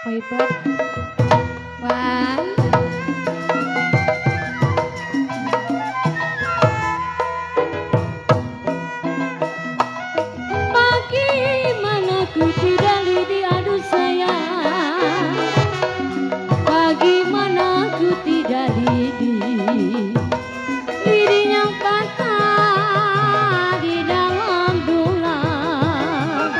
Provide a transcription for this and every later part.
Kuiper. Wan. Bagaimana ku tidak diadu sayang, bagaimana ku tidak dirinya patah di dalam tulang.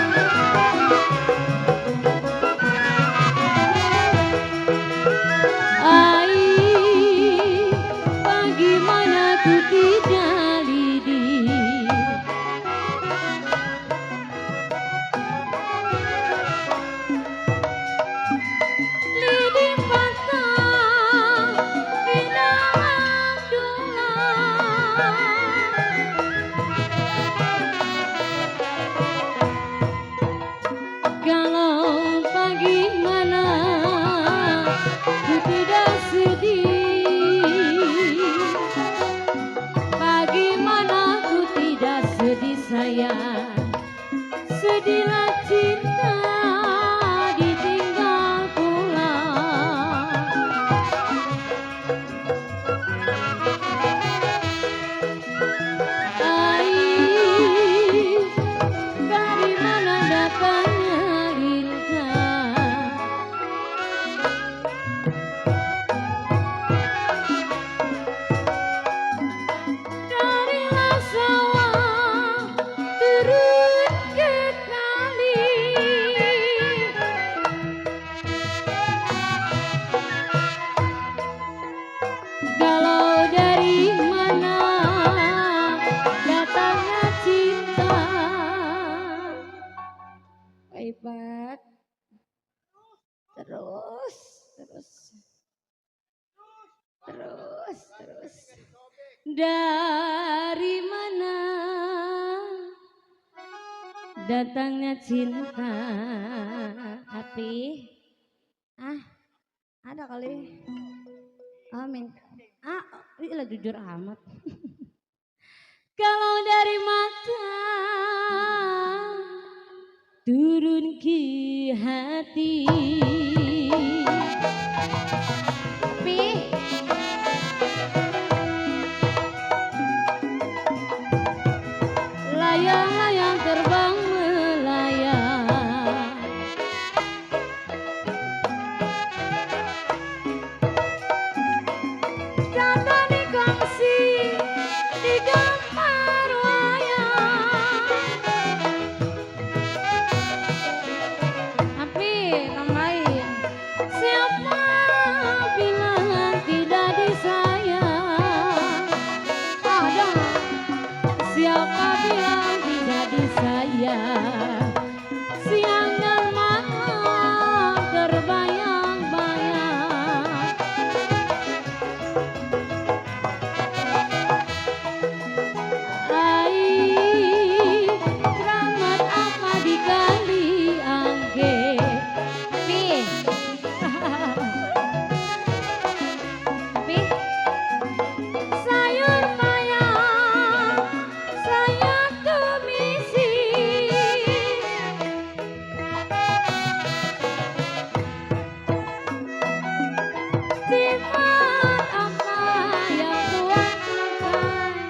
Ai, bagaimana ku tidak lidi patah di dalam tulang. Kalau bagaimana ku tidak sedih, bagaimana ku tidak sedih sayang, sedihlah cinta ditinggal pulang. Ai, dari mana datangnya lintang, darilah sawah turun ke kali. Galau dari mana datangnya cinta. Hebat. Terus, terus, terus, terus. Dari mana datangnya cinta? Tapi, ada kali. Amin. Lah jujur amat. Kalau dari mata turun ke hati, tapi layang-layang terbang melayang, kata dikongsi di gambar wayang. Tapi tambahin, siapa bilang tidak disayang? Ada. Siapa bilang tidak disayang? Siang dan malam terbayang-bayang. Ai, keramat apa di kali angke? Pi, pi, sayur mayang, saya tumisi. Sifat apa yang Tuhan pakai?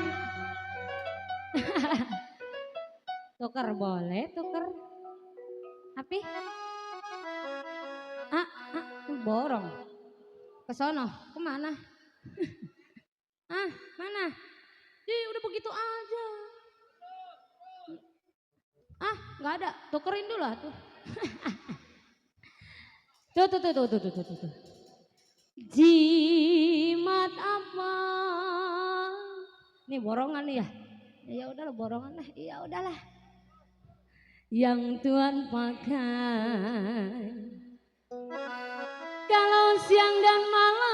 Tuker boleh, tuker. Api? Borong. Ke sono, kemana? Mana? Udah begitu aja. Nggak ada. Tukerin dulu lah tuh. Tuh. Jimat apa? Nih borongan nih ya. Ya udahlah borongan lah. Ya udahlah. Yang Tuhan pakai kalau siang dan malam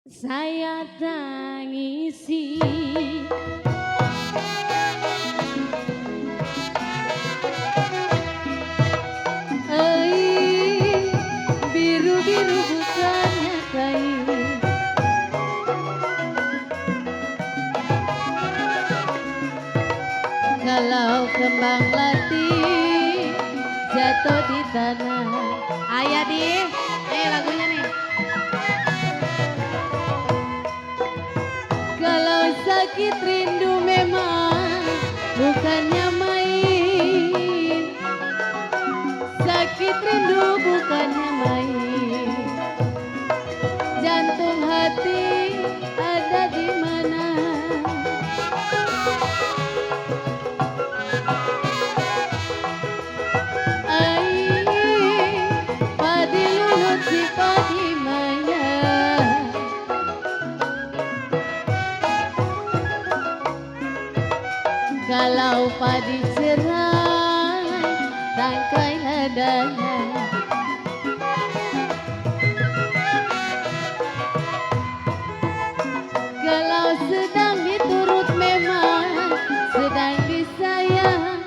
saya tangisi. Biru-biru bukannya kayu, kalau kembang melati jatuh di tanah. Ayah di, lagunya nih. Kalau sakit rindu memang bukannya main, sakit rindu bukannya main. Jantung hati ada di mana? Padi lulut si padi maya. Kalau padi cerai tangkai ladanya. Kalau sedang diturut memang sedang disayang.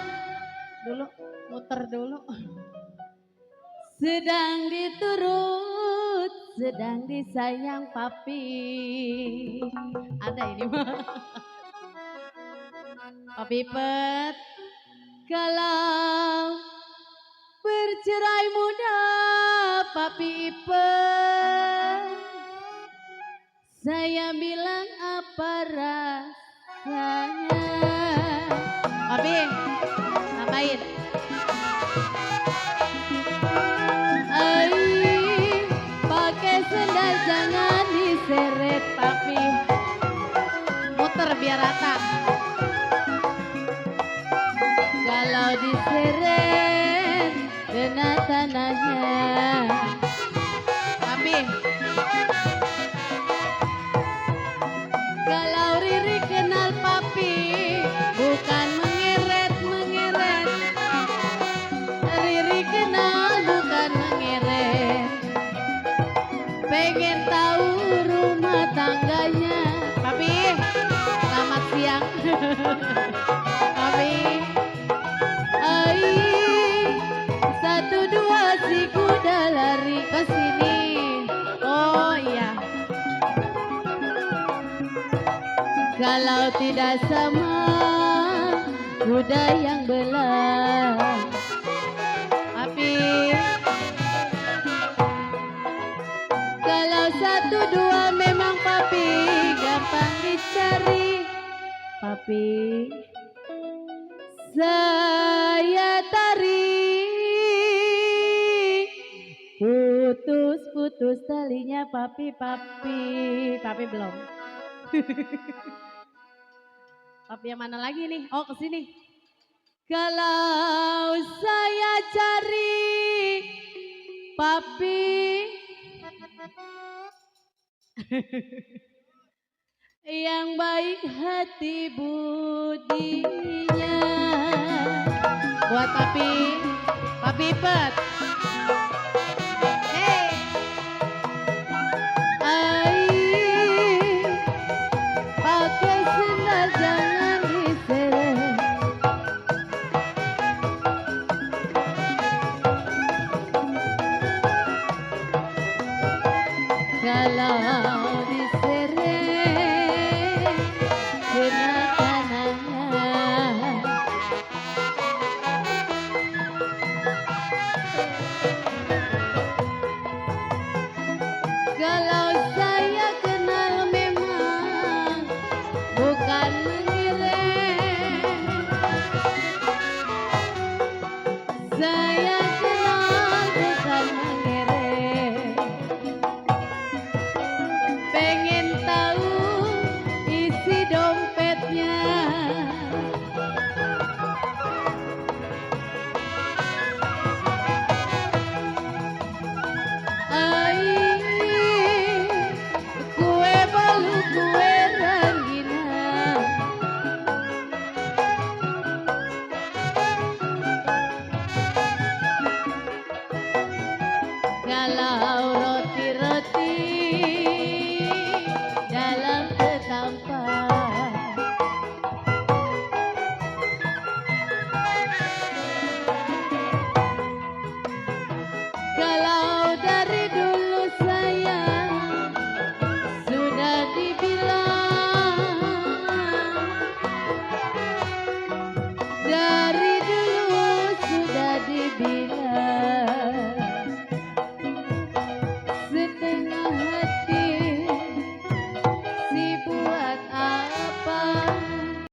Dulu muter dulu. Sedang diturut, sedang disayang papi. Ada ini mah. Papi Pet. Kalau bercerai muda Papi Ipet, saya bilang apa rasanya. Papi, tambahin. Pakai sendal jangan diseret Papi. Muter biar rata. Kalau diseret kena tanahnya. Papi. Kalau Riri kenal Papi bukan mengeret-mengeret. Riri kenal bukan mengeret. Pengen tahu rumah tangganya. Papi, selamat siang. Papi. Satu dua si kuda lari ke sini. Oh iya. Kalau tidak sama kuda yang belah. Papi. Kalau satu dua memang Papi gampang dicari. Papi. Saya tarik putus-putus talinya Papi. Papi belum. Papi yang mana lagi nih? Oh kesini. Kalau saya cari Papi yang baik hati budinya. Buat Papi Ipet. Hey. Pakai sendal jangan diseret. Kalau diseret kena tanahnya. Kalau saya kenal memang bukan mengirim. Saya kenal bukan mengirim. Pengen tahu isi dompetnya. Kue balu kue rengginang. Kalau roti-roti dalam setampan. Kalau dari dulu saya sudah dibilang